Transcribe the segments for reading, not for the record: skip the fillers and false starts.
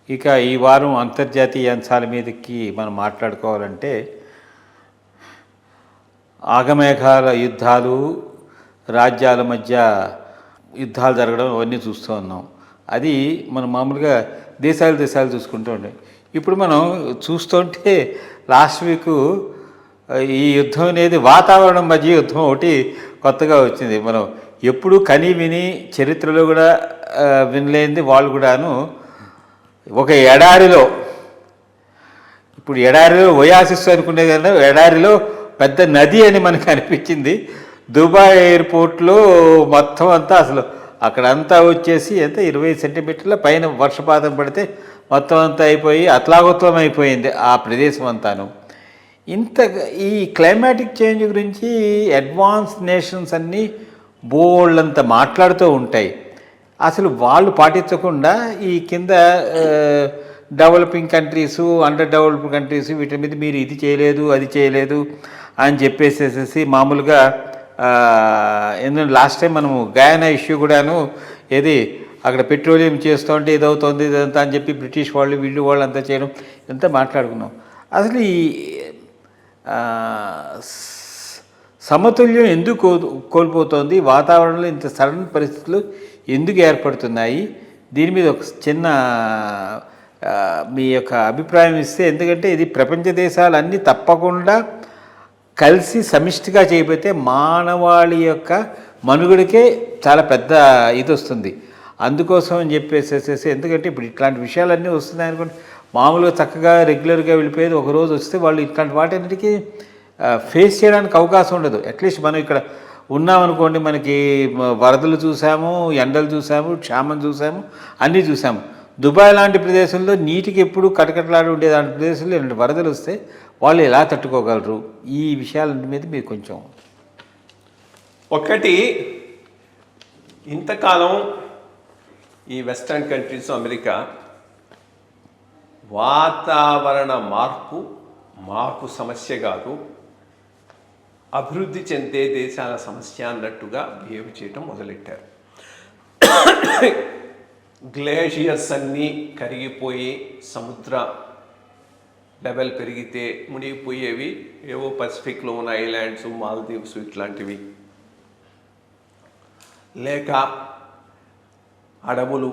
ఇక ఈ వారం అంతర్జాతీయ అంశాల మీదకి మనం మాట్లాడుకోవాలంటే ఆగమేఘాల యుద్ధాలు, రాజ్యాల మధ్య యుద్ధాలు జరగడం అవన్నీ చూస్తూ ఉన్నాం. అది మనం మామూలుగా దేశాలు చూసుకుంటూ ఉంటాం. ఇప్పుడు మనం చూస్తుంటే లాస్ట్ వీకు ఈ యుద్ధం అనేది వాతావరణం మధ్య యుద్ధం ఒకటి కొత్తగా వచ్చింది. మనం ఎప్పుడు కని విని చరిత్రలో కూడా వినలేనిది వాళ్ళు కూడాను ఒక ఎడారిలో, ఇప్పుడు ఎడారిలో ఒయాసిస్ అనుకునే కదా, ఎడారిలో పెద్ద నది అని మనకు అనిపించింది. దుబాయ్ ఎయిర్పోర్ట్లో మొత్తం అంతా అసలు అక్కడంతా వచ్చేసి ఎంత 20 సెంటీమీటర్ల పైన వర్షపాతం పడితే మొత్తం అంతా అయిపోయి అతలాకుతలం అయిపోయింది ఆ ప్రదేశం అంతాను. ఇంత ఈ క్లైమాటిక్ చేంజ్ గురించి అడ్వాన్స్ నేషన్స్ అన్నీ బోల్డంత మాట్లాడుతూ ఉంటాయి. అసలు వాళ్ళు పాటించకుండా ఈ కింద developing countries, under developed countries వీటి మీద మీరు ఇది చేయలేదు అది చేయలేదు అని చెప్పేసేసి మామూలుగా ఎందుకంటే లాస్ట్ టైం మనము గయానా ఇష్యూ కూడాను ఏది అక్కడ పెట్రోలియం చేస్తుంటే ఇదవుతుంది ఇదంతా అని చెప్పి బ్రిటిష్ వాళ్ళు వాళ్ళు అంతా చేయడం ఇదంతా మాట్లాడుకున్నాం. అసలు ఈ సమతుల్యం ఎందుకు కోల్పోతుంది, వాతావరణంలో ఇంత సడన్ పరిస్థితులు ఎందుకు ఏర్పడుతున్నాయి, దీని మీద ఒక చిన్న మీ యొక్క అభిప్రాయం ఇస్తే. ఎందుకంటే ఇది ప్రపంచ దేశాలన్నీ తప్పకుండా కలిసి సమిష్టిగా చేయబోతే మానవాళి యొక్క మనుగడకే చాలా పెద్ద ఇది వస్తుంది. అందుకోసం అని చెప్పేసేసి, ఎందుకంటే ఇప్పుడు ఇట్లాంటి విషయాలన్నీ వస్తున్నాయి అనుకోండి, మామూలుగా చక్కగా రెగ్యులర్గా వెళ్ళిపోయేది ఒకరోజు వస్తే వాళ్ళు ఇట్లాంటి వాటన్నిటికీ ఫేస్ చేయడానికి అవకాశం ఉండదు. అట్లీస్ట్ మనం ఇక్కడ ఉన్నామనుకోండి, మనకి వరదలు చూసాము, ఎండలు చూసాము, క్షామం చూసాము, అన్నీ చూసాము. దుబాయ్ లాంటి ప్రదేశంలో నీటికి ఎప్పుడు కటకటలాడి ఉండేదాంటి ప్రదేశంలో ఇలాంటి వరదలు వస్తే వాళ్ళు ఎలా తట్టుకోగలరు? ఈ విషయాల మీద మీరు కొంచెం. ఒకటి, ఇంతకాలం ఈ వెస్టర్న్ కంట్రీస్, అమెరికా వాతావరణ మార్పు సమస్య కాదు, అభివృద్ధి చెందే దేశాల సమస్య అన్నట్టుగా బిహేవ్ చేయటం మొదలెట్టారు. గ్లేషియర్స్ అన్నీ కరిగిపోయి సముద్ర లెవెల్ పెరిగితే మునిగిపోయేవి ఏవో పసిఫిక్లో ఉన్న ఐలాండ్స్, మాల్దీవ్స్ ఇట్లాంటివి, లేక అడవులు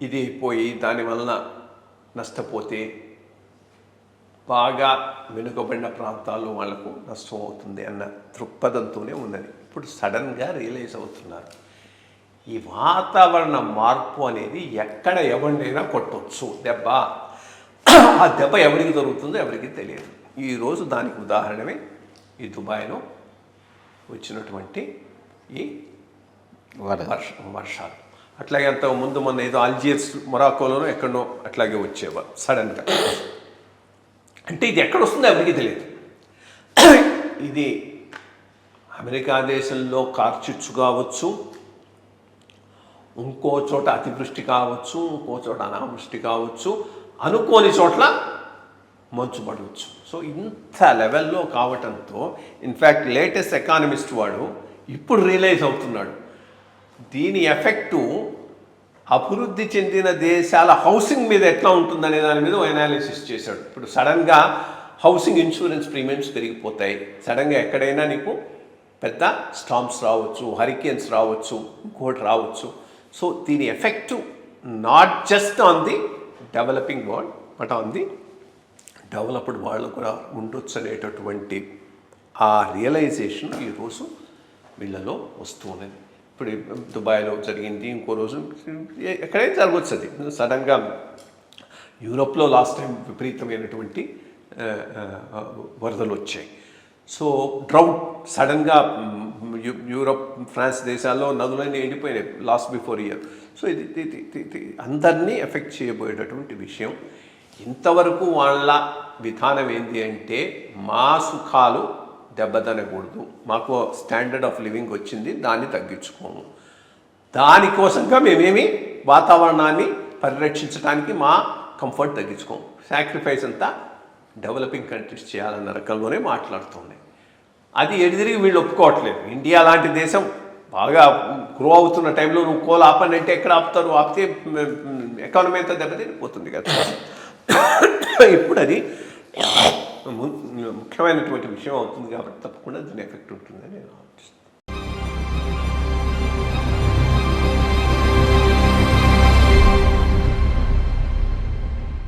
ఇది అయిపోయి దానివలన నష్టపోతే బాగా వెనుకబడిన ప్రాంతాల్లో వాళ్లకు నష్టం అవుతుంది అన్న దృక్పథంతోనే ఉన్నది. ఇప్పుడు సడన్గా రియలైజ్ అవుతున్నారు ఈ వాతావరణ మార్పు అనేది ఎక్కడ ఎవరినైనా కొట్టవచ్చు దెబ్బ. ఆ దెబ్బ ఎవరికి దొరుకుతుందో ఎవరికి తెలియదు. ఈరోజు దానికి ఉదాహరణమే ఈ దుబాయ్లో వచ్చినటువంటి ఈ వర్షాలు. అట్లాగే అంతకుముందు మొన్న ఏదో అల్జియర్స్, మొరాకోలోనో ఎక్కడనో అట్లాగే వచ్చేవారు సడన్గా. అంటే ఇది ఎక్కడ వస్తుందో ఎవరికి తెలియదు. ఇది అమెరికా దేశంలో కార్చిచ్చు కావచ్చు, ఇంకో చోట అతివృష్టి కావచ్చు, ఇంకో చోట అనావృష్టి కావచ్చు, అనుకోని చోట్ల మంచు పడవచ్చు. సో ఇంత లెవెల్లో కావటంతో ఇన్ఫ్యాక్ట్ లేటెస్ట్ ఎకానమిస్ట్ వాడు ఇప్పుడు రియలైజ్ అవుతున్నాడు దీని ఎఫెక్టు అభివృద్ధి చెందిన దేశాల హౌసింగ్ మీద ఎట్లా ఉంటుందనే దాని మీద అనాలిసిస్ చేశాడు. ఇప్పుడు సడన్గా హౌసింగ్ ఇన్సూరెన్స్ ప్రీమియమ్స్ పెరిగిపోతాయి, సడన్గా ఎక్కడైనా నీకు పెద్ద స్టార్మ్స్ రావచ్చు, హరికేన్స్ రావచ్చు, ఇంకోటి రావచ్చు. సో దీని effect not just on the developing world but on the developed world కూడా ఉండొచ్చు అనేటటువంటి ఆ రియలైజేషన్ ఈరోజు వీళ్ళలో వస్తూ ఉన్నది. ఇప్పుడు దుబాయ్లో జరిగింది, ఇంకో రోజు ఎక్కడైనా జరగవచ్చు. అది సడన్గా యూరోప్లో లాస్ట్ టైం విపరీతమైనటువంటి వరదలు వచ్చాయి. సో డ్రౌట్ సడన్గా యూరోప్, ఫ్రాన్స్ దేశాల్లో నదులన్నీ ఎండిపోయినాయి బిఫోర్ ఇయర్. సో ఇది అందరినీ ఎఫెక్ట్ చేయబోయేటటువంటి విషయం. ఇంతవరకు వాళ్ళ విధానం ఏంటి అంటే మా సుఖాలు దెబ్బతనకూడదు, మాకు స్టాండర్డ్ ఆఫ్ లివింగ్ వచ్చింది, దాన్ని తగ్గించుకోము, దానికోసంగా మేమేమి వాతావరణాన్ని పరిరక్షించడానికి మా కంఫర్ట్ తగ్గించుకోము, సాక్రిఫైస్ అంతా డెవలపింగ్ కంట్రీస్ చేయాలన్న రకంలోనే మాట్లాడుతున్నాయి. అది ఎడిదిరిగి వీళ్ళు ఒప్పుకోవట్లేదు. ఇండియా లాంటి దేశం బాగా గ్రో అవుతున్న టైంలో నువ్వు కోల్ ఆపని అంటే ఎక్కడ ఆపుతారు? ఆపితే ఎకానమీ అంతా దెబ్బతిరిగిపోతుంది కదా. ఇప్పుడు అది ముఖ్యమైనటువంటి విషయం అవుతుంది కాబట్టి తప్పకుండా దీని ఎఫెక్ట్ ఉంటుందని నేను ఆలోచిస్తున్నాను.